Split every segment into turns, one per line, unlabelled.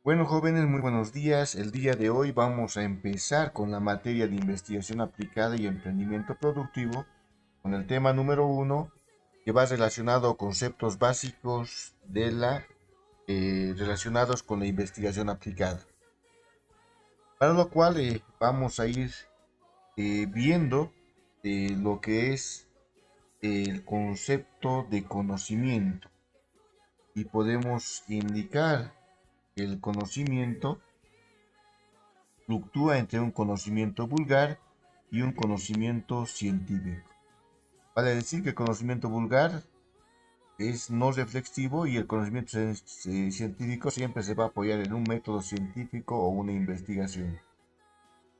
Bueno, jóvenes, muy buenos días. El día de hoy vamos a empezar con la materia de investigación aplicada y emprendimiento productivo, con el tema número uno, que va relacionado a conceptos básicos relacionados con la investigación aplicada. Para lo cual vamos a ir viendo lo que es el concepto de conocimiento y podemos indicar que el conocimiento fluctúa entre un conocimiento vulgar y un conocimiento científico. Vale decir que el conocimiento vulgar es no reflexivo y el conocimiento científico siempre se va a apoyar en un método científico o una investigación.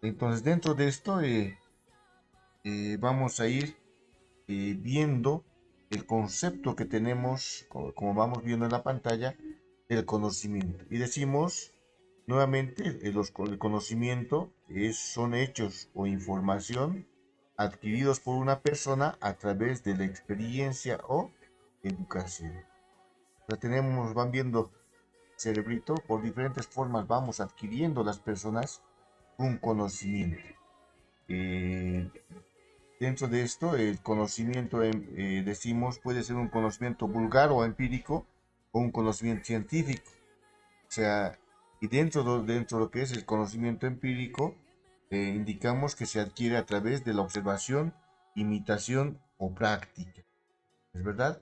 Entonces, dentro de esto vamos a ir viendo el concepto que tenemos, como vamos viendo en la pantalla, del conocimiento. Y decimos nuevamente, el conocimiento son hechos o información adquiridos por una persona a través de la experiencia o educación. Van viendo, cerebrito, por diferentes formas vamos adquiriendo las personas un conocimiento. Eh, Dentro de esto, el conocimiento, decimos, puede ser un conocimiento vulgar o empírico o un conocimiento científico. O sea, y dentro de lo que es el conocimiento empírico, indicamos que se adquiere a través de la observación, imitación o práctica. ¿Es verdad?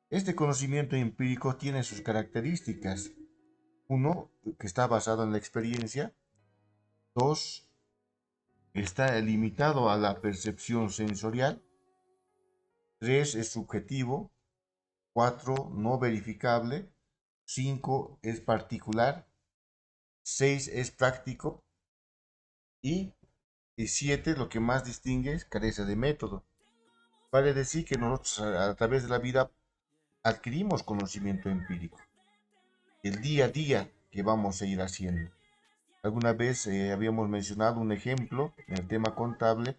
Este conocimiento empírico tiene sus características. Uno, que está basado en la experiencia. Dos, está limitado a la percepción sensorial. Tres, es subjetivo. Cuatro, no verificable. Cinco, es particular. Seis, es práctico. Y 7, lo que más distingue es carece de método. Vale decir que nosotros a través de la vida adquirimos conocimiento empírico. El día a día que vamos a ir haciendo. Alguna vez habíamos mencionado un ejemplo en el tema contable.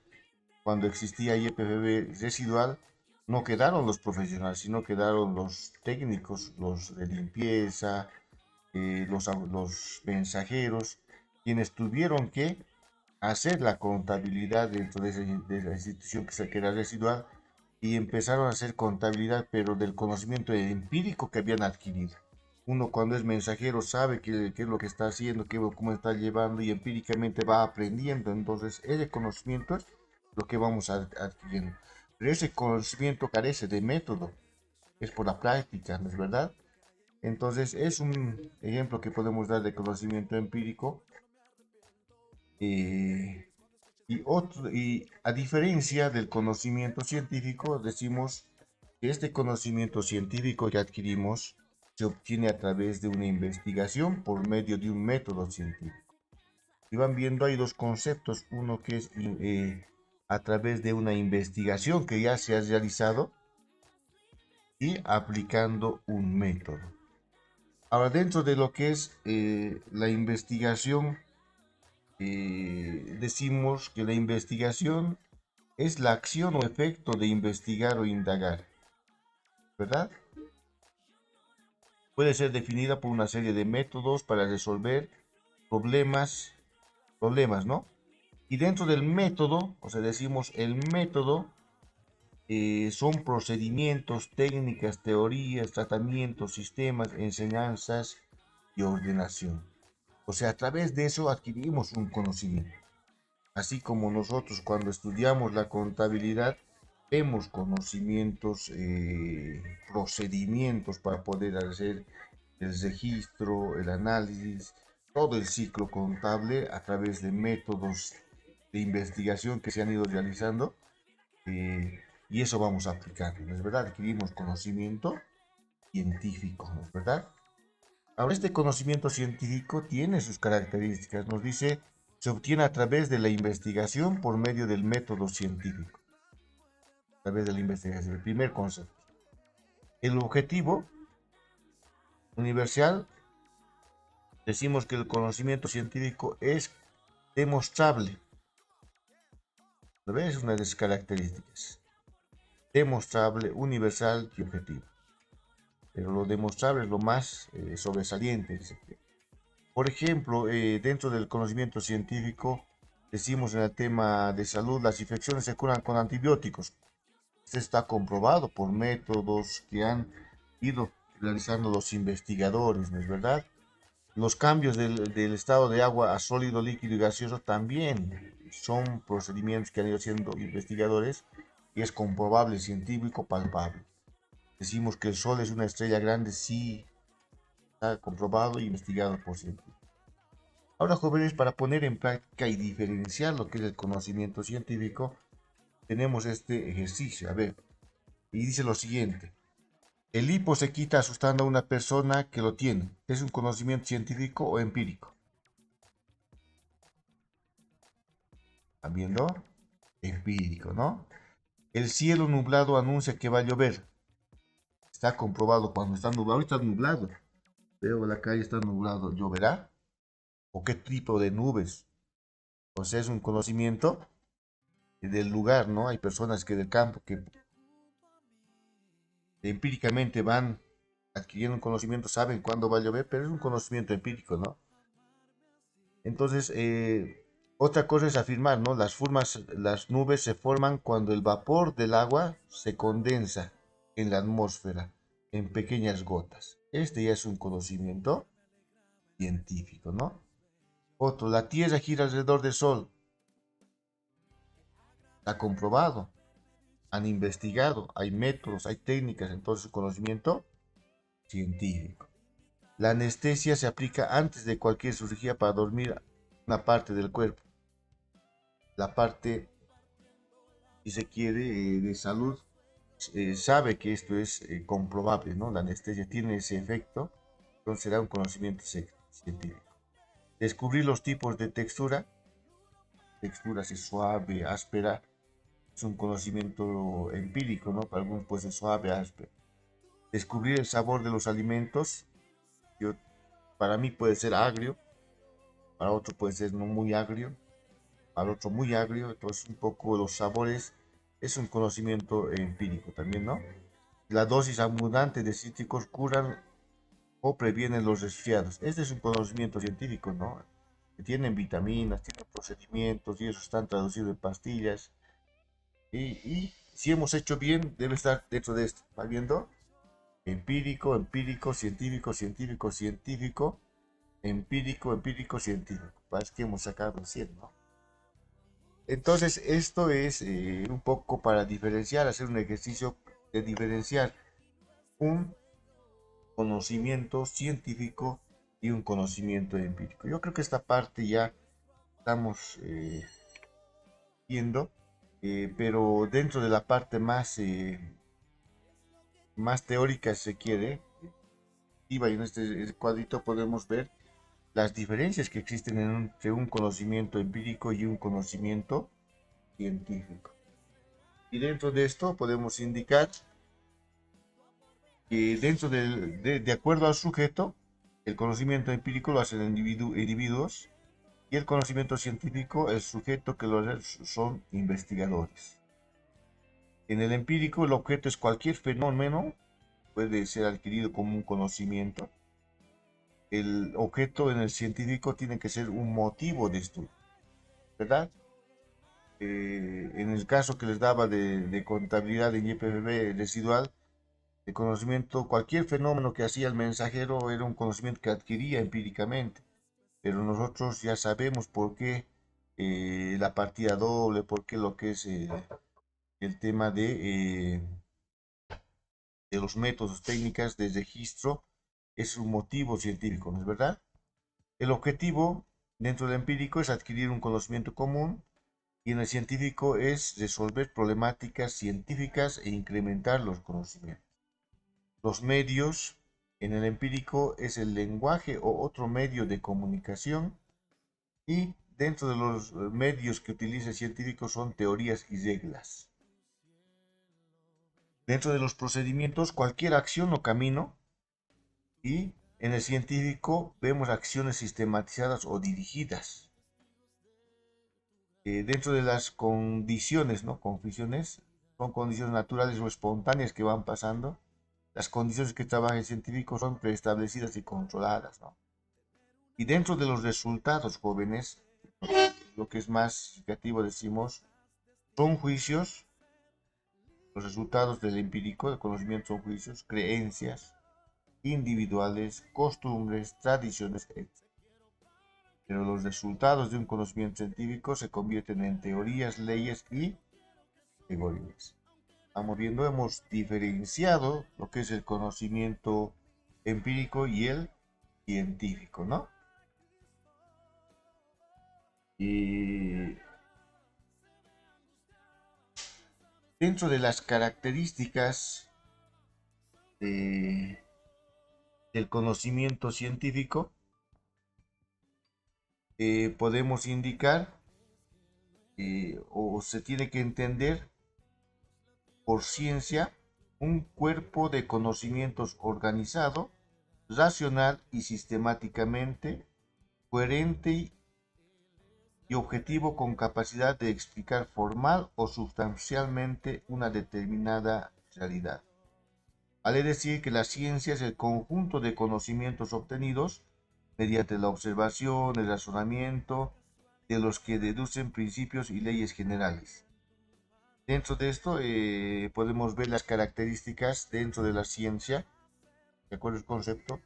Cuando existía IPV residual, no quedaron los profesionales, sino quedaron los técnicos, los de limpieza, los mensajeros, quienes tuvieron que hacer la contabilidad dentro de la institución que era residual y empezaron a hacer contabilidad, pero del conocimiento empírico que habían adquirido. Uno cuando es mensajero sabe qué es lo que está haciendo, cómo está llevando y empíricamente va aprendiendo. Entonces ese conocimiento es lo que vamos adquiriendo. Pero ese conocimiento carece de método, es por la práctica, ¿no es verdad? Entonces es un ejemplo que podemos dar de conocimiento empírico. eh, y a diferencia del conocimiento científico, decimos que este conocimiento científico que adquirimos se obtiene a través de una investigación por medio de un método científico. Y van viendo, hay dos conceptos, uno que es a través de una investigación que ya se ha realizado y aplicando un método. Ahora, dentro de lo que es la investigación, decimos que la investigación es la acción o efecto de investigar o indagar, ¿verdad? Puede ser definida por una serie de métodos para resolver problemas, ¿no? Y dentro del método, o sea, decimos el método, son procedimientos, técnicas, teorías, tratamientos, sistemas, enseñanzas y ordenación. O sea, a través de eso adquirimos un conocimiento. Así como nosotros cuando estudiamos la contabilidad, vemos conocimientos, procedimientos para poder hacer el registro, el análisis, todo el ciclo contable a través de métodos de investigación que se han ido realizando, y eso vamos a aplicar, ¿no es verdad? Adquirimos conocimiento científico, ¿no es verdad? Ahora, este conocimiento científico tiene sus características. Nos dice, se obtiene a través de la investigación por medio del método científico. A través de la investigación, el primer concepto. El objetivo universal, decimos que el conocimiento científico es demostrable. ¿Lo ves? Es una de sus características. Demostrable, universal y objetivo. Pero lo demostrable es lo más sobresaliente. Por ejemplo, dentro del conocimiento científico, decimos en el tema de salud, las infecciones se curan con antibióticos. Esto está comprobado por métodos que han ido realizando los investigadores, ¿no es verdad? Los cambios del estado de agua a sólido, líquido y gaseoso también son procedimientos que han ido haciendo investigadores y es comprobable, científico, palpable. Decimos que el Sol es una estrella grande, sí, está comprobado e investigado por científicos. Ahora, jóvenes, para poner en práctica y diferenciar lo que es el conocimiento científico, tenemos este ejercicio. A ver, y dice lo siguiente. El hipo se quita asustando a una persona que lo tiene. ¿Es un conocimiento científico o empírico? ¿Están viendo? Empírico, ¿no? El cielo nublado anuncia que va a llover. Está comprobado cuando está nublado. Ahorita está nublado. Veo la calle está nublado. ¿Lloverá? ¿O qué tipo de nubes? O sea, es un conocimiento del lugar, ¿no? Hay personas que del campo que empíricamente van adquiriendo un conocimiento, saben cuándo va a llover, pero es un conocimiento empírico, ¿no? Entonces, otra cosa es afirmar, ¿no? Las nubes se forman cuando el vapor del agua se condensa en la atmósfera en pequeñas gotas. Este ya es un conocimiento científico, ¿no? Otro, la Tierra gira alrededor del Sol. Está comprobado, han investigado, hay métodos, hay técnicas, entonces conocimiento científico. La anestesia se aplica antes de cualquier cirugía para dormir una parte del cuerpo. La parte, si se quiere, de salud, sabe que esto es comprobable, ¿no? La anestesia tiene ese efecto, entonces será un conocimiento científico. Descubrir los tipos de textura si suave, áspera, es un conocimiento empírico, ¿no? Para algunos puede ser suave, áspero. Descubrir el sabor de los alimentos, yo, para mí puede ser agrio, para otro puede ser no muy agrio, para otro muy agrio, entonces un poco los sabores es un conocimiento empírico también, ¿no? La dosis abundante de cítricos curan o previenen los resfriados. Este es un conocimiento científico, ¿no? Que tienen vitaminas, tienen procedimientos y eso están traducidos en pastillas. Y si hemos hecho bien, debe estar dentro de esto. ¿Va viendo? Empírico, empírico, científico, científico, científico, empírico, empírico, científico. Parece que hemos sacado 100, ¿no? Entonces, esto es un poco para diferenciar, hacer un ejercicio de diferenciar un conocimiento científico y un conocimiento empírico. Yo creo que esta parte ya estamos viendo, pero dentro de la parte más teórica, si se quiere, y en este cuadrito podemos ver las diferencias que existen entre un conocimiento empírico y un conocimiento científico. Y dentro de esto podemos indicar que dentro de acuerdo al sujeto, el conocimiento empírico lo hacen individuos y el conocimiento científico, el sujeto que lo hace son investigadores. En el empírico, el objeto es cualquier fenómeno, puede ser adquirido como un conocimiento. El objeto en el científico tiene que ser un motivo de estudio, ¿verdad? En el caso que les daba de contabilidad en YPFB residual, el conocimiento, cualquier fenómeno que hacía el mensajero era un conocimiento que adquiría empíricamente, pero nosotros ya sabemos por qué la partida doble, por qué lo que es el tema de los métodos técnicas de registro es un motivo científico, ¿no es verdad? El objetivo dentro del empírico es adquirir un conocimiento común y en el científico es resolver problemáticas científicas e incrementar los conocimientos. Los medios en el empírico es el lenguaje o otro medio de comunicación y dentro de los medios que utiliza el científico son teorías y reglas. Dentro de los procedimientos, cualquier acción o camino y en el científico vemos acciones sistematizadas o dirigidas. Dentro de las condiciones, ¿no? Condiciones, son condiciones naturales o espontáneas que van pasando. Las condiciones que trabaja el científico son preestablecidas y controladas, ¿no? Y dentro de los resultados, jóvenes, lo que es más significativo, decimos, son juicios. Los resultados del empírico, del conocimiento, son juicios, creencias individuales, costumbres, tradiciones, etc. Pero los resultados de un conocimiento científico se convierten en teorías, leyes y categorías. Estamos viendo, hemos diferenciado lo que es el conocimiento empírico y el científico, ¿no? Y dentro de las características del conocimiento científico, podemos indicar o se tiene que entender por ciencia un cuerpo de conocimientos organizado, racional y sistemáticamente coherente y objetivo, con capacidad de explicar formal o sustancialmente una determinada realidad. Vale decir que la ciencia es el conjunto de conocimientos obtenidos mediante la observación, el razonamiento, de los que deducen principios y leyes generales. Dentro de esto podemos ver las características dentro de la ciencia, de acuerdo al concepto.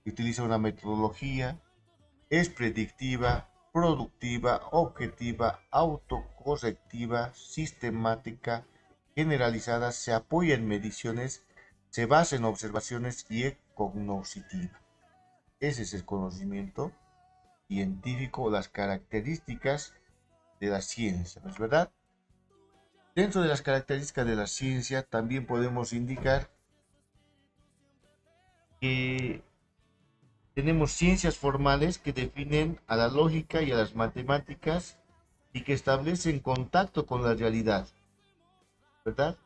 Utiliza una metodología, es predictiva, productiva, objetiva, autocorrectiva, sistemática, generalizada, se apoya en mediciones, se basa en observaciones y es cognoscitiva. Ese es el conocimiento científico, las características de la ciencia, ¿no es verdad? Dentro de las características de la ciencia también podemos indicar que tenemos ciencias formales que definen a la lógica y a las matemáticas y que establecen contacto con la realidad, ¿verdad?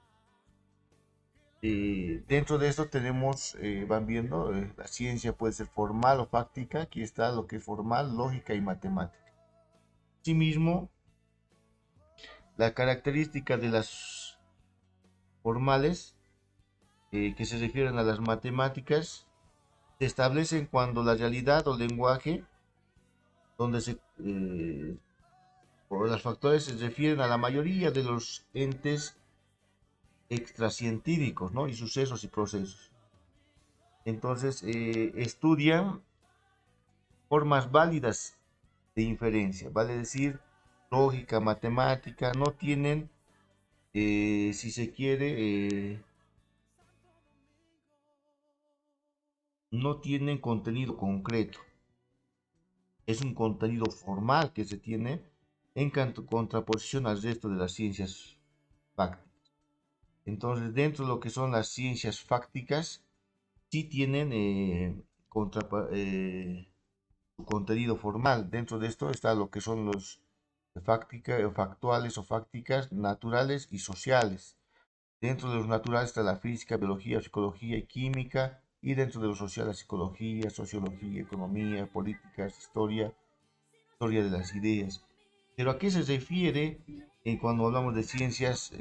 Dentro de esto tenemos, van viendo, la ciencia puede ser formal o fáctica. Aquí está lo que es formal, lógica y matemática. Asimismo, la característica de las formales, que se refieren a las matemáticas, se establecen cuando la realidad o lenguaje, donde por los factores se refieren a la mayoría de los entes extracientíficos, ¿no? Y sucesos y procesos. Entonces, estudian formas válidas de inferencia, vale decir, lógica, matemática, no tienen, si se quiere, no tienen contenido concreto. Es un contenido formal que se tiene en contraposición al resto de las ciencias fácticas. Entonces, dentro de lo que son las ciencias fácticas, sí tienen su contenido formal. Dentro de esto está lo que son los factuales o fácticas, naturales y sociales. Dentro de los naturales está la física, biología, psicología y química. Y dentro de lo social, la psicología, sociología, economía, políticas, historia de las ideas. Pero ¿a qué se refiere cuando hablamos de ciencias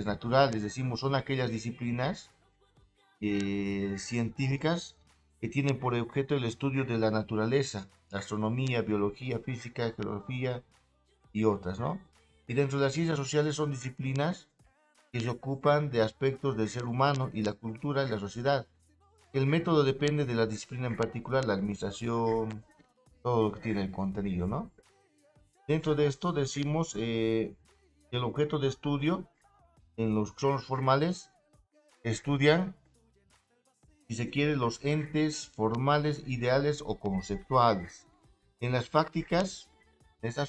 naturales? Decimos, son aquellas disciplinas científicas que tienen por objeto el estudio de la naturaleza, astronomía, biología, física, geografía y otras, ¿no? Y dentro de las ciencias sociales son disciplinas que se ocupan de aspectos del ser humano y la cultura y la sociedad. El método depende de la disciplina en particular, la administración, todo lo que tiene el contenido, ¿no? Dentro de esto decimos el objeto de estudio en los cronos formales estudian, si se quiere, los entes formales, ideales o conceptuales. En estas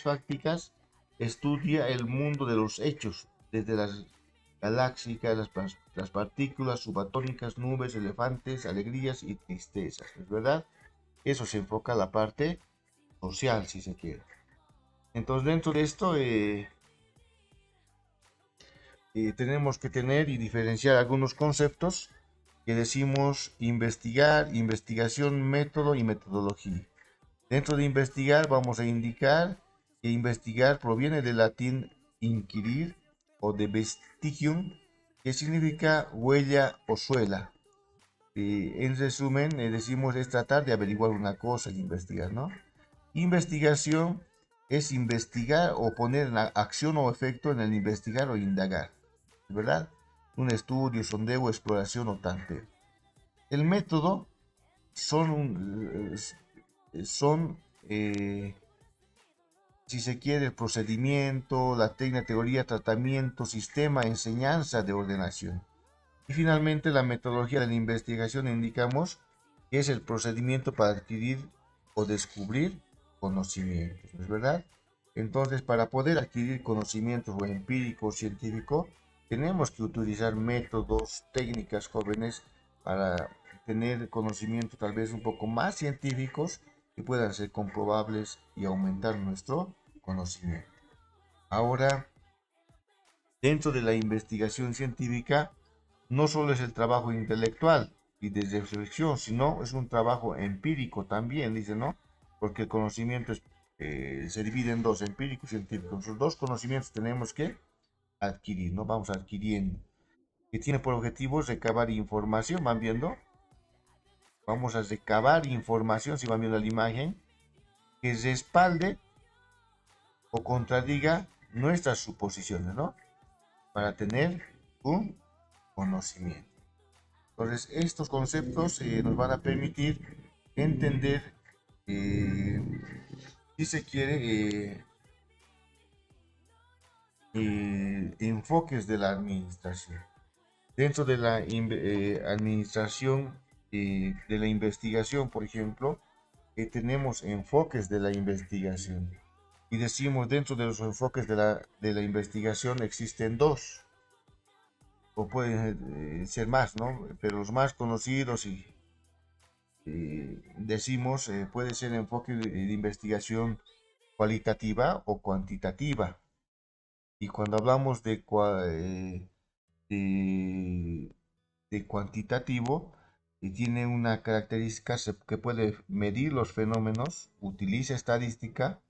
fácticas estudia el mundo de los hechos, desde las galácticas, las partículas subatómicas, nubes, elefantes, alegrías y tristezas, ¿es verdad? Eso se enfoca a la parte social, si se quiere. Entonces, dentro de esto tenemos que tener y diferenciar algunos conceptos que decimos: investigar, investigación, método y metodología. Dentro de investigar vamos a indicar que investigar proviene del latín inquirir o de vestigium, que significa huella o suela. En resumen, decimos es tratar de averiguar una cosa y investigar, ¿no? Investigación es investigar o poner en acción o efecto en el investigar o indagar, ¿verdad? Un estudio, sondeo, exploración o tanteo. El método son si se quiere, el procedimiento, la técnica, teoría, tratamiento, sistema, enseñanza de ordenación. Y finalmente, la metodología de la investigación indicamos que es el procedimiento para adquirir o descubrir conocimientos, ¿no es verdad? Entonces, para poder adquirir conocimientos o empírico o científico, tenemos que utilizar métodos, técnicas jóvenes para tener conocimientos tal vez un poco más científicos que puedan ser comprobables y aumentar nuestro conocimiento. Ahora, dentro de la investigación científica, no solo es el trabajo intelectual y de reflexión, sino es un trabajo empírico también, dice, ¿no? Porque el conocimiento se divide en dos, empírico y científico. Los dos conocimientos tenemos que adquirir, ¿no? Vamos adquiriendo. Que tiene por objetivo recabar información, ¿van viendo? Vamos a recabar información, si van viendo la imagen, que respalde o contradiga nuestras suposiciones, ¿no? Para tener un conocimiento. Entonces, estos conceptos nos van a permitir entender, eh, si se quiere, enfoques de la administración. Dentro de la administración de la investigación, por ejemplo, tenemos enfoques de la investigación. Y decimos, dentro de los enfoques de la investigación existen dos, o pueden ser más, ¿no? Pero los más conocidos y decimos, puede ser enfoque de investigación cualitativa o cuantitativa. Y cuando hablamos de cuantitativo, tiene una característica que puede medir los fenómenos, utiliza estadística,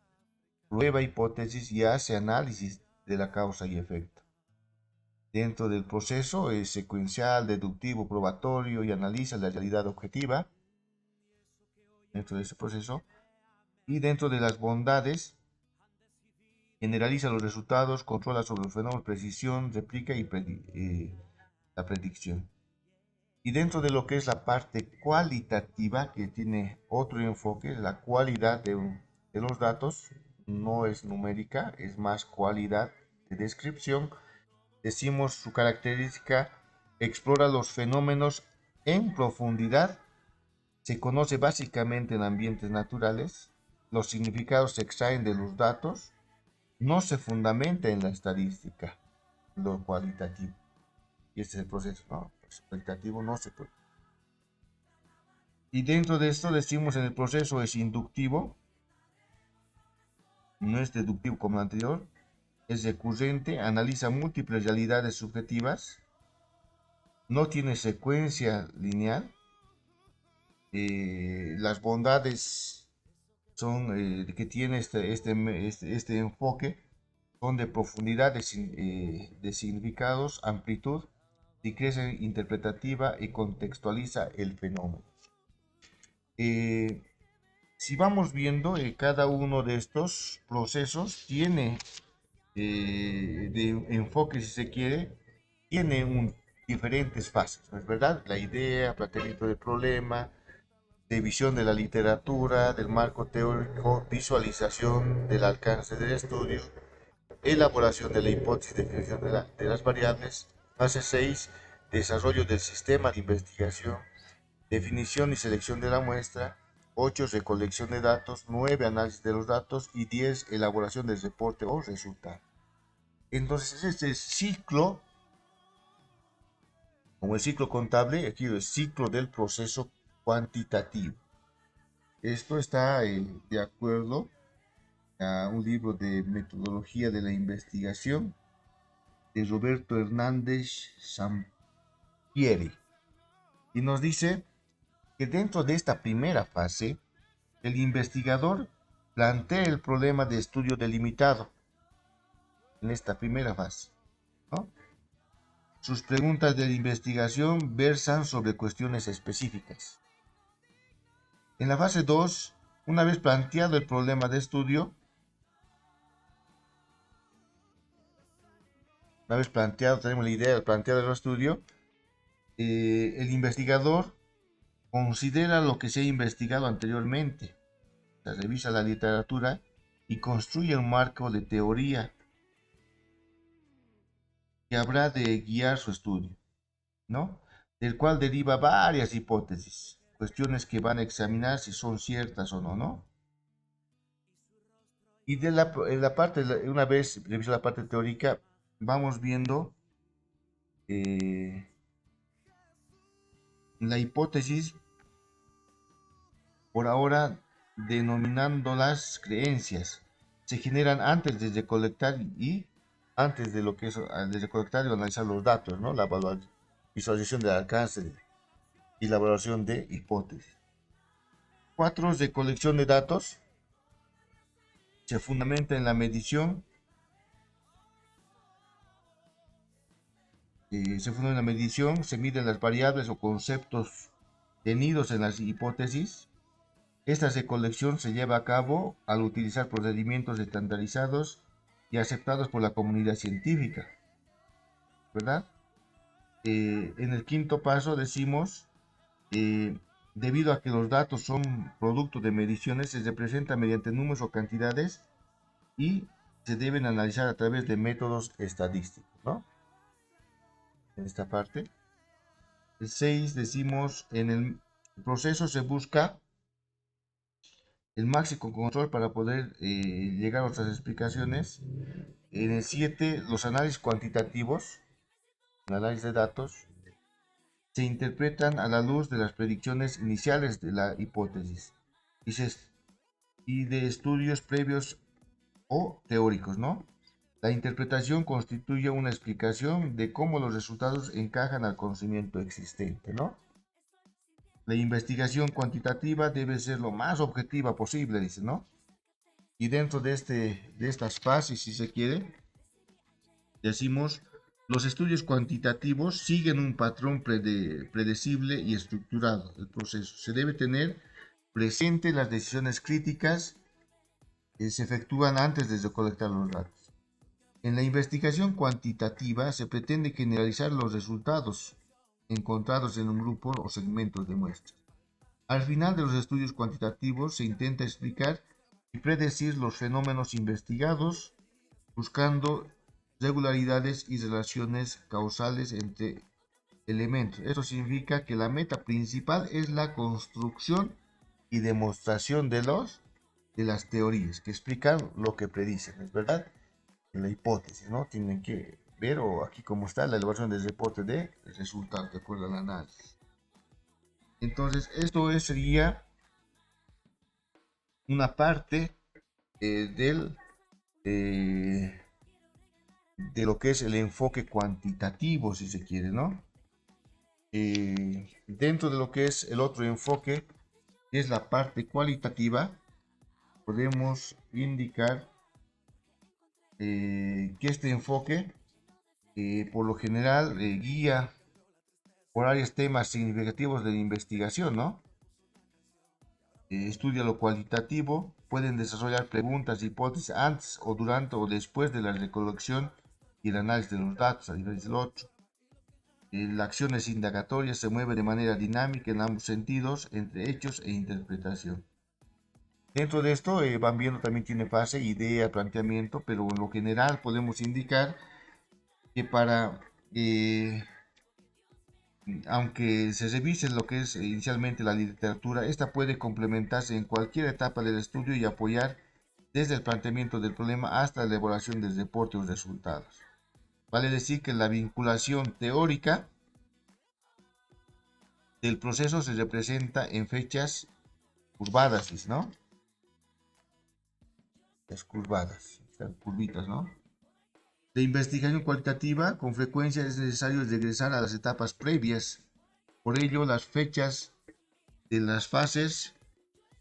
prueba hipótesis y hace análisis de la causa y efecto. Dentro del proceso es secuencial, deductivo, probatorio y analiza la realidad objetiva. Dentro de ese proceso y dentro de las bondades, generaliza los resultados, controla sobre los fenómenos, precisión, replica y la predicción. Y dentro de lo que es la parte cualitativa, que tiene otro enfoque, la cualidad de los datos, no es numérica, es más cualidad de descripción. Decimos su característica, explora los fenómenos en profundidad, se conoce básicamente en ambientes naturales, los significados se extraen de los datos, no se fundamenta en la estadística, lo cualitativo. Y ese es el proceso, ¿no? Pues, cualitativo no se puede. Y dentro de esto decimos en el proceso es inductivo, no es deductivo como el anterior, es recurrente, analiza múltiples realidades subjetivas, no tiene secuencia lineal, las bondades son que tiene este enfoque son de profundidad de significados, amplitud, riqueza interpretativa y contextualiza el fenómeno. Si vamos viendo, cada uno de estos procesos tiene de enfoque, si se quiere, tiene diferentes fases, ¿no es verdad? La idea, planteamiento del problema, de visión de la literatura, del marco teórico, visualización del alcance del estudio, elaboración de la hipótesis, definición de las variables. Fase 6, desarrollo del sistema de investigación, definición y selección de la muestra. 8, recolección de datos. 9, análisis de los datos. Y 10, elaboración del reporte o resultado. Entonces, este ciclo, como el ciclo contable, aquí el ciclo del proceso cuantitativo. Esto está de acuerdo a un libro de metodología de la investigación de Roberto Hernández Sampieri. Y nos dice que dentro de esta primera fase, el investigador plantea el problema de estudio delimitado en esta primera fase, ¿no? Sus preguntas de investigación versan sobre cuestiones específicas. En la fase 2, una vez planteado el problema de estudio, tenemos la idea de plantear el estudio, el investigador considera lo que se ha investigado anteriormente, se revisa la literatura y construye un marco de teoría que habrá de guiar su estudio, ¿no? Del cual deriva varias hipótesis, cuestiones que van a examinar si son ciertas o no, ¿no? Y una vez revisada la parte teórica, vamos viendo la hipótesis, por ahora denominándolas creencias, se generan antes de recolectar y antes de lo que es de recolectar y analizar los datos, ¿no? La visualización del alcance y la evaluación de hipótesis. 4. Recolección de datos. Se fundamenta en la medición. Se miden las variables o conceptos tenidos en las hipótesis. Esta recolección se lleva a cabo al utilizar procedimientos estandarizados y aceptados por la comunidad científica, ¿verdad? En el quinto paso decimos, debido a que los datos son producto de mediciones, se representan mediante números o cantidades y se deben analizar a través de métodos estadísticos, ¿no? En esta parte. El 6 decimos, en el proceso se busca el máximo control para poder llegar a otras explicaciones. En el 7, los análisis cuantitativos, el análisis de datos, se interpretan a la luz de las predicciones iniciales de la hipótesis y de estudios previos o teóricos, ¿no? La interpretación constituye una explicación de cómo los resultados encajan al conocimiento existente, ¿no? La investigación cuantitativa debe ser lo más objetiva posible, dice, ¿no? Y dentro de estas fases, si se quiere, decimos, los estudios cuantitativos siguen un patrón predecible y estructurado del proceso. Se debe tener presente las decisiones críticas que se efectúan antes de recolectar los datos. En la investigación cuantitativa se pretende generalizar los resultados encontrados en un grupo o segmentos de muestras. Al final de los estudios cuantitativos se intenta explicar y predecir los fenómenos investigados, buscando regularidades y relaciones causales entre elementos. Esto significa que la meta principal es la construcción y demostración de las teorías que explican lo que predicen, ¿es verdad? En la hipótesis, ¿no? Tienen que ver, o aquí como está la elaboración del reporte de resultados de acuerdo al análisis. Entonces, sería una parte de lo que es el enfoque cuantitativo, si se quiere, ¿no? Dentro de lo que es el otro enfoque, que es la parte cualitativa, podemos indicar que este enfoque, por lo general, guía por varios temas significativos de la investigación, ¿no? Estudia lo cualitativo, pueden desarrollar preguntas, hipótesis antes o durante o después de la recolección y el análisis de los datos, a diferencia del otro. La acción es indagatoria, se mueve de manera dinámica en ambos sentidos, entre hechos e interpretación. Dentro de esto, van viendo también tiene fase, idea, planteamiento, pero en lo general podemos indicar que aunque se revise lo que es inicialmente la literatura, esta puede complementarse en cualquier etapa del estudio y apoyar desde el planteamiento del problema hasta la elaboración del reporte o resultados. Vale decir que la vinculación teórica del proceso se representa en fechas curvadas, ¿no? Las curvadas, las curvitas, ¿no? De investigación cualitativa, con frecuencia es necesario regresar a las etapas previas. Por ello, las fechas de las fases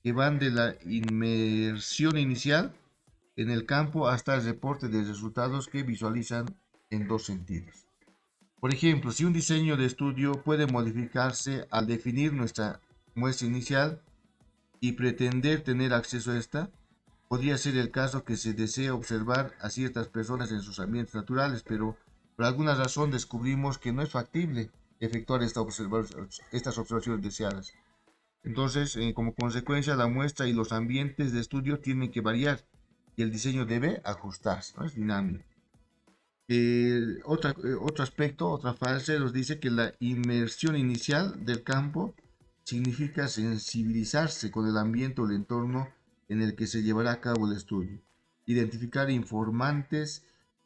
que van de la inmersión inicial en el campo hasta el reporte de resultados que visualizan en dos sentidos. Por ejemplo, si un diseño de estudio puede modificarse al definir nuestra muestra inicial y pretender tener acceso a esta, podría ser el caso que se desee observar a ciertas personas en sus ambientes naturales, pero por alguna razón descubrimos que no es factible efectuar estas observaciones deseadas. Entonces, como consecuencia, la muestra y los ambientes de estudio tienen que variar y el diseño debe ajustarse, ¿no? Es dinámico. Otro aspecto, otra fase nos dice que la inmersión inicial del campo significa sensibilizarse con el ambiente o el entorno en el que se llevará a cabo el estudio, identificar informantes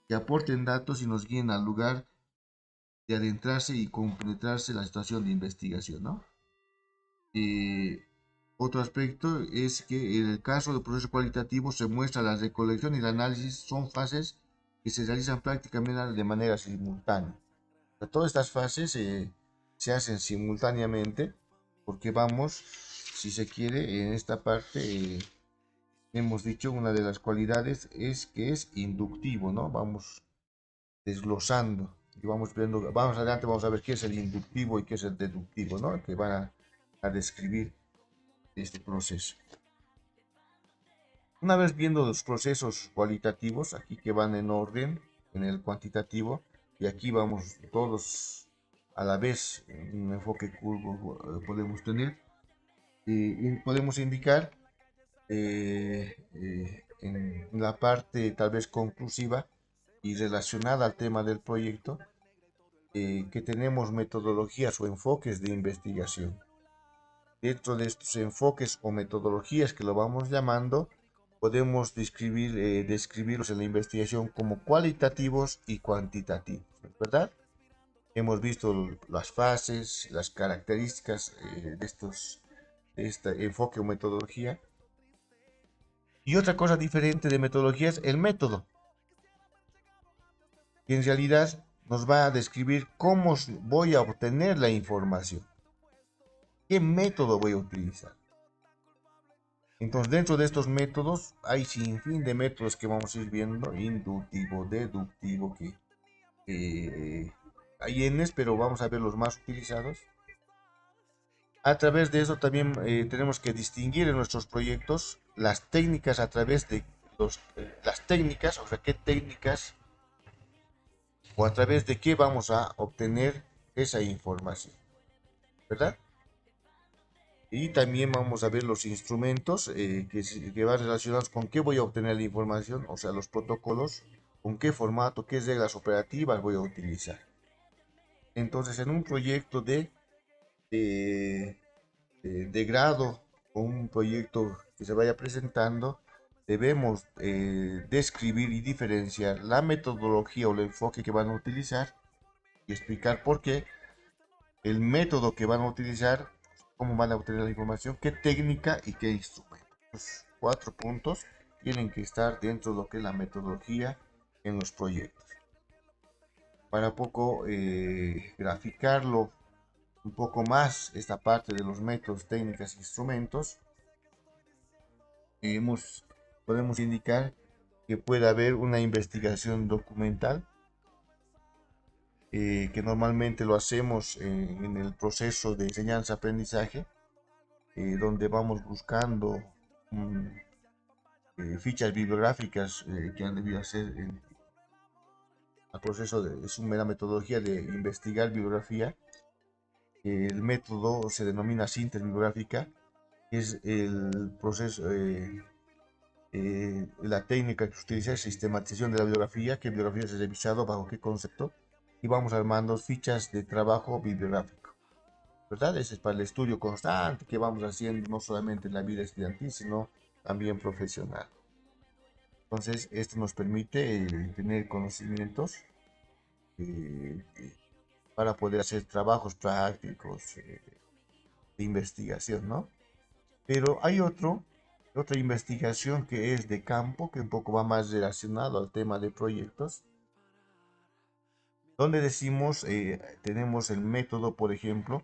que aporten datos y nos guíen al lugar de adentrarse y compenetrarse en la situación de investigación, ¿no? Eh, Otro aspecto es que en el caso del proceso cualitativo se muestra la recolección y el análisis son fases que se realizan prácticamente de manera simultánea. O sea, todas estas fases se hacen simultáneamente porque vamos, si se quiere, en esta parte hemos dicho una de las cualidades es que es inductivo, ¿no? Vamos desglosando y vamos viendo, vamos adelante, vamos a ver qué es el inductivo y qué es el deductivo, ¿no? Que van a describir este proceso. Una vez viendo los procesos cualitativos, aquí que van en orden, en el cuantitativo, y aquí vamos todos a la vez, en un enfoque curvo podemos tener, y podemos indicar en la parte tal vez conclusiva y relacionada al tema del proyecto, que tenemos metodologías o enfoques de investigación. Dentro de estos enfoques o metodologías que lo vamos llamando, podemos describirlos en la investigación como cualitativos y cuantitativos, ¿verdad? Hemos visto las fases, las características de este enfoque o metodología. Y otra cosa diferente de metodología es el método, que en realidad nos va a describir cómo voy a obtener la información, qué método voy a utilizar. Entonces, dentro de estos métodos hay sin fin de métodos que vamos a ir viendo, inductivo, deductivo, que hay N, pero vamos a ver los más utilizados. A través de eso también tenemos que distinguir en nuestros proyectos las técnicas a través de las técnicas, o sea, qué técnicas o a través de qué vamos a obtener esa información, ¿verdad? Y también vamos a ver los instrumentos que van relacionados con qué voy a obtener la información, o sea, los protocolos, con qué formato, qué reglas operativas voy a utilizar. Entonces, en un proyecto de, de grado o un proyecto que se vaya presentando, debemos describir y diferenciar la metodología o el enfoque que van a utilizar y explicar por qué, el método que van a utilizar, cómo van a obtener la información, qué técnica y qué instrumento. Los 4 puntos tienen que estar dentro de lo que es la metodología en los proyectos. Para poco graficarlo un poco más, esta parte de los métodos, técnicas e instrumentos, podemos indicar que puede haber una investigación documental, que normalmente lo hacemos en el proceso de enseñanza-aprendizaje, donde vamos buscando fichas bibliográficas que han debido hacer al proceso es una metodología de investigar bibliografía. El método se denomina síntesis bibliográfica, que es el proceso, la técnica que se utiliza es sistematización de la bibliografía, qué bibliografía se ha revisado, bajo qué concepto, y vamos armando fichas de trabajo bibliográfico, ¿verdad? Ese es para el estudio constante que vamos haciendo no solamente en la vida estudiantil, sino también profesional. Entonces, esto nos permite tener conocimientos eh, para poder hacer trabajos prácticos de investigación, ¿no? Pero hay otra investigación que es de campo, que un poco va más relacionado al tema de proyectos, donde decimos, tenemos el método, por ejemplo,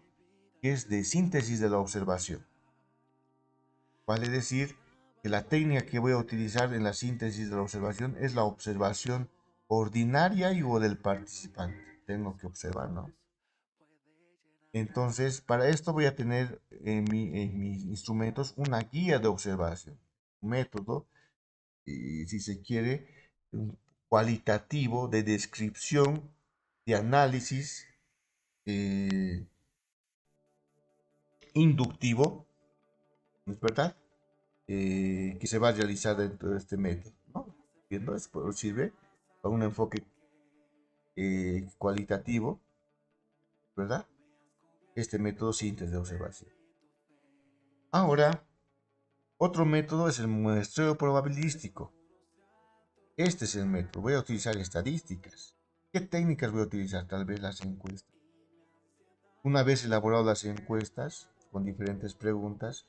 que es de síntesis de la observación. Vale decir que la técnica que voy a utilizar en la síntesis de la observación es la observación ordinaria y o del participante. tengo que observar, ¿no? Entonces, para esto voy a tener en mis instrumentos una guía de observación, un método, y si se quiere, un cualitativo de descripción, de análisis eh, inductivo, ¿no es verdad? Que se va a realizar dentro de este método, ¿no? ¿Viendo? Esto sirve para un enfoque cualitativo, ¿verdad? Este método síntesis de observación. Ahora, otro método es el muestreo probabilístico. Este es el método. Voy a utilizar estadísticas. ¿Qué técnicas voy a utilizar? Tal vez las encuestas. Una vez elaborado las encuestas con diferentes preguntas,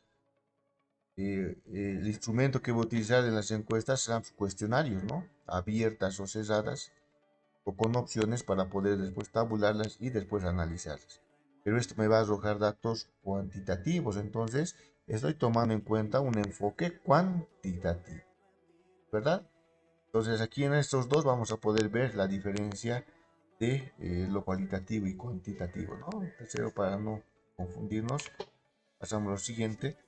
el instrumento que voy a utilizar en las encuestas serán cuestionarios, ¿no? Abiertas o cerradas, o con opciones para poder después tabularlas y después analizarlas. Pero esto me va a arrojar datos cuantitativos, entonces estoy tomando en cuenta un enfoque cuantitativo, ¿verdad? Entonces aquí en estos dos vamos a poder ver la diferencia de lo cualitativo y cuantitativo, ¿no? Tercero, para no confundirnos, pasamos a lo siguiente.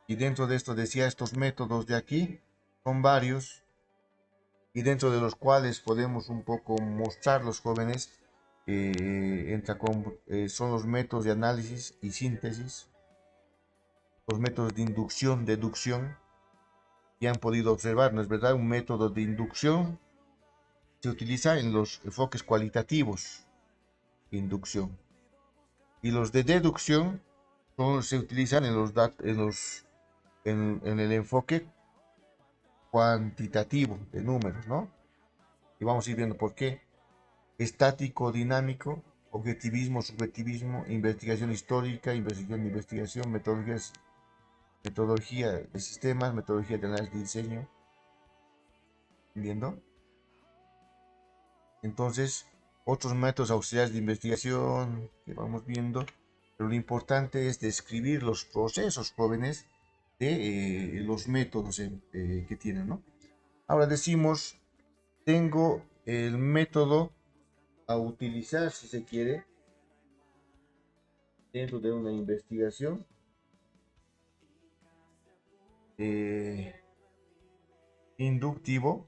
Y dentro de esto decía, estos métodos de aquí son varios y dentro de los cuales podemos un poco mostrar los jóvenes, son los métodos de análisis y síntesis, los métodos de inducción, deducción, y han podido observar, ¿no es verdad? Un método de inducción se utiliza en los enfoques cualitativos, inducción, y los de deducción se utilizan en el enfoque cuantitativo de números, ¿no? Y vamos a ir viendo por qué. Estático, dinámico, objetivismo, subjetivismo, investigación histórica, investigación, metodología de sistemas, metodología de análisis de diseño. ¿Entiendo? Entonces, otros métodos auxiliares de investigación que vamos viendo, pero lo importante es describir los procesos jóvenes de los métodos que tienen, ¿no? Ahora decimos, tengo el método a utilizar, si se quiere, dentro de una investigación. Inductivo,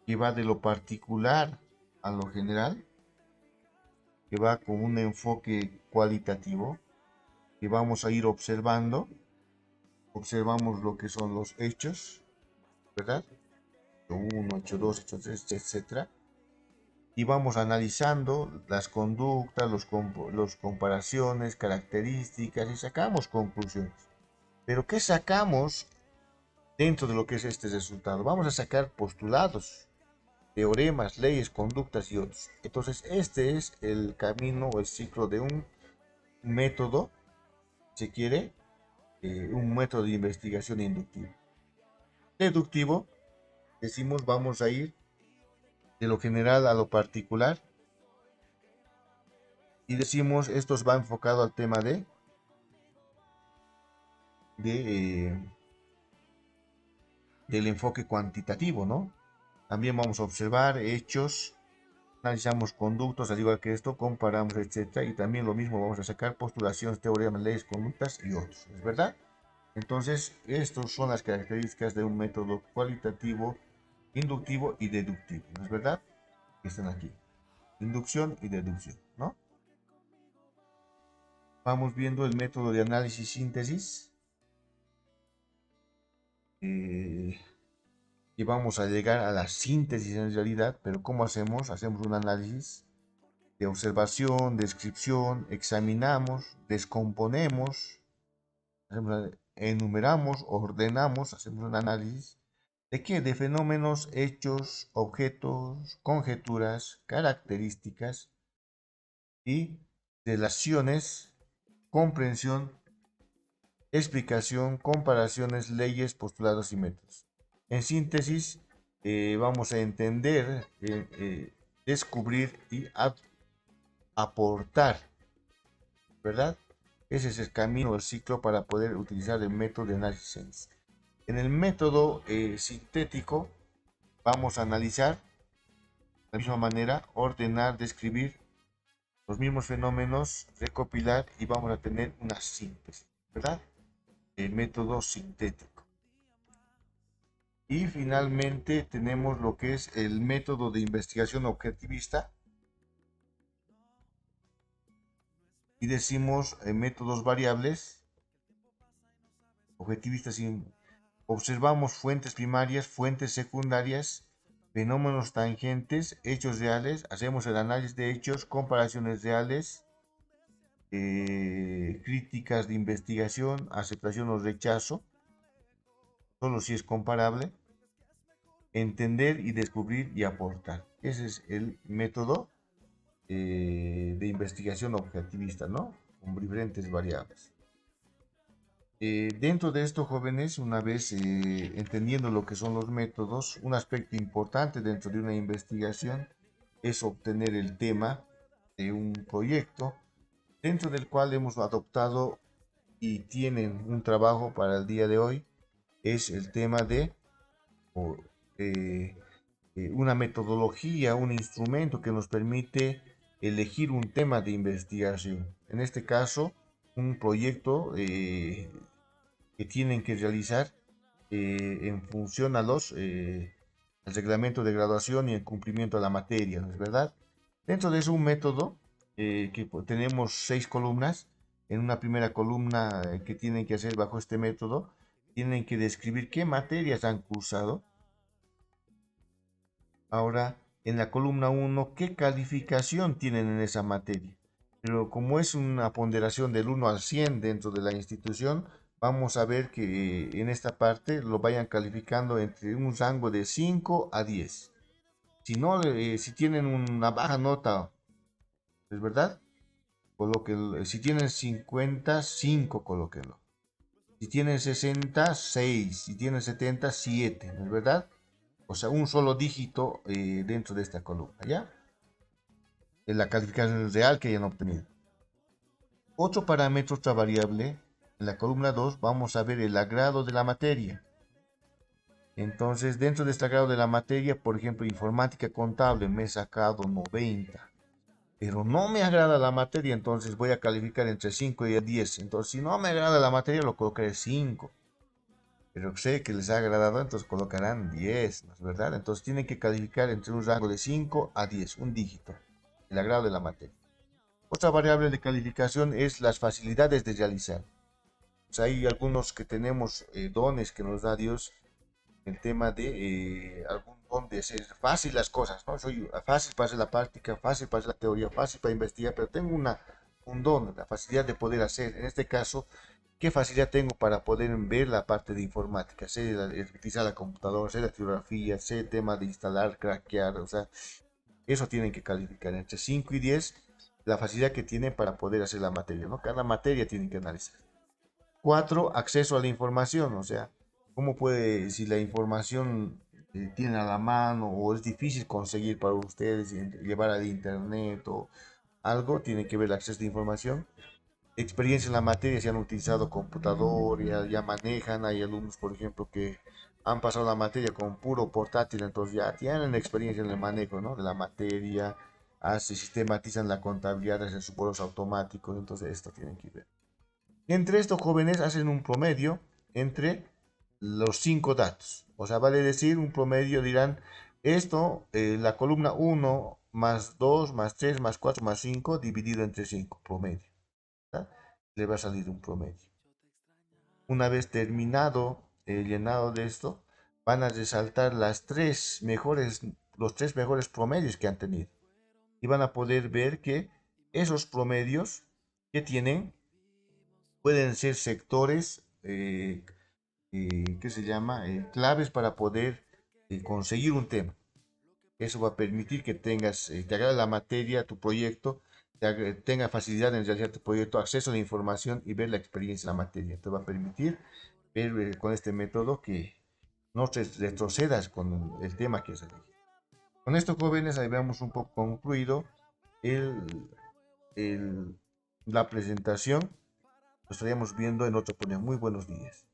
que va de lo particular a lo general, que va con un enfoque cualitativo, que vamos a ir observando, observamos lo que son los hechos, ¿verdad? Hecho 1, hecho 2, hecho 3, etcétera, y vamos analizando las conductas, los comparaciones, características, y sacamos conclusiones. Pero ¿qué sacamos dentro de lo que es este resultado? Vamos a sacar postulados, teoremas, leyes, conductas y otros. Entonces, este es el camino o el ciclo de un método, si quiere, un método de investigación inductivo. Deductivo, decimos, vamos a ir de lo general a lo particular. Y decimos, esto va enfocado al tema de del enfoque cuantitativo, ¿no? También vamos a observar hechos, analizamos conductos, al igual que esto, comparamos, etcétera, y también lo mismo vamos a sacar postulaciones, teoremas, leyes, conductas y otros, ¿es verdad? Entonces, estas son las características de un método cualitativo, inductivo y deductivo, ¿no es verdad? Que están aquí, inducción y deducción, ¿no? Vamos viendo el método de análisis síntesis, y vamos a llegar a la síntesis en realidad, pero ¿cómo hacemos? Hacemos un análisis de observación, descripción, examinamos, descomponemos, enumeramos, ordenamos, hacemos un análisis de qué, de fenómenos, hechos, objetos, conjeturas, características y relaciones, comprensión, explicación, comparaciones, leyes, postulados y métodos. En síntesis, vamos a entender, descubrir y aportar, ¿verdad? Ese es el camino, el ciclo para poder utilizar el método de análisis. En el método sintético vamos a analizar la misma manera, ordenar, describir los mismos fenómenos, recopilar y vamos a tener una síntesis, ¿verdad? El método sintético. Y finalmente tenemos lo que es el método de investigación objetivista. Y decimos métodos variables, objetivistas, observamos fuentes primarias, fuentes secundarias, fenómenos tangentes, hechos reales, hacemos el análisis de hechos, comparaciones reales, críticas de investigación, aceptación o rechazo, solo si es comparable, entender y descubrir y aportar. Ese es el método de investigación objetivista, ¿no? Con diferentes variables. Dentro de esto, jóvenes, una vez entendiendo lo que son los métodos, un aspecto importante dentro de una investigación es obtener el tema de un proyecto dentro del cual hemos adoptado y tienen un trabajo para el día de hoy, es el tema de o, eh, una metodología, un instrumento que nos permite elegir un tema de investigación. En este caso, un proyecto que tienen que realizar en función a al reglamento de graduación y el cumplimiento de la materia, ¿no es verdad? Dentro de eso, un método que tenemos 6 columnas. En una primera columna que tienen que hacer bajo este método, tienen que describir qué materias han cursado. Ahora, en la columna 1, ¿qué calificación tienen en esa materia? Pero como es una ponderación del 1 al 100 dentro de la institución, vamos a ver que en esta parte lo vayan calificando entre un rango de 5 a 10. Si no, si tienen una baja nota, ¿es verdad? Si tienen 50, 5 colóquenlo. Si tienen 60, 6. Si tienen 70, 7, ¿no es verdad? O sea, un solo dígito dentro de esta columna, ¿ya? De la calificación real que hayan obtenido. Otro parámetro, otra variable, en la columna 2 vamos a ver el agrado de la materia. Entonces, dentro de este agrado de la materia, por ejemplo, informática contable, me he sacado 90. Pero no me agrada la materia, entonces voy a calificar entre 5 y 10. Entonces, si no me agrada la materia, lo colocaré 5. Pero sé que les ha agradado, entonces colocarán 10, ¿no es verdad? Entonces tienen que calificar entre un rango de 5 a 10, un dígito, el agrado de la materia. Otra variable de calificación es las facilidades de realizar. Pues hay algunos que tenemos dones que nos da Dios, el tema de algún don de hacer fácil las cosas, ¿no? Soy fácil para hacer la práctica, fácil para hacer la teoría, fácil para investigar, pero tengo un don, la facilidad de poder hacer. En este caso, ¿qué facilidad tengo para poder ver la parte de informática? Sé utilizar la computadora, sé la tipografía, sé el tema de instalar, craquear, o sea, eso tienen que calificar entre 5 y 10, la facilidad que tienen para poder hacer la materia, ¿no? Cada materia tienen que analizar. 4, acceso a la información, o sea, ¿cómo puede, si la información tienen a la mano o es difícil conseguir para ustedes llevar al internet o algo, tiene que ver el acceso de información? Experiencia en la materia, si han utilizado computador, ya manejan, hay alumnos, por ejemplo, que han pasado la materia con puro portátil, entonces ya tienen experiencia en el manejo, ¿no? De la materia, sistematizan la contabilidad, hacen sus bolos automáticos, entonces esto tienen que ver. Entre estos jóvenes hacen un promedio entre los 5 datos. O sea, vale decir, un promedio dirán, esto, la columna 1 más 2 más 3 más 4 más 5 dividido entre 5, promedio. ¿Tá? Le va a salir un promedio. Una vez terminado, llenado de esto, van a resaltar los 3 mejores promedios que han tenido. Y van a poder ver que esos promedios que tienen pueden ser sectores, ¿qué se llama? Claves para poder conseguir un tema. Eso va a permitir que te agrade la materia, tu proyecto, tenga facilidad en realizar tu proyecto, acceso a la información y ver la experiencia en la materia. Te va a permitir ver con este método que no te retrocedas con el tema que has elegido. Con esto, jóvenes, habíamos un poco concluido el, la presentación. Nos estaríamos viendo en otro podcast. Muy buenos días.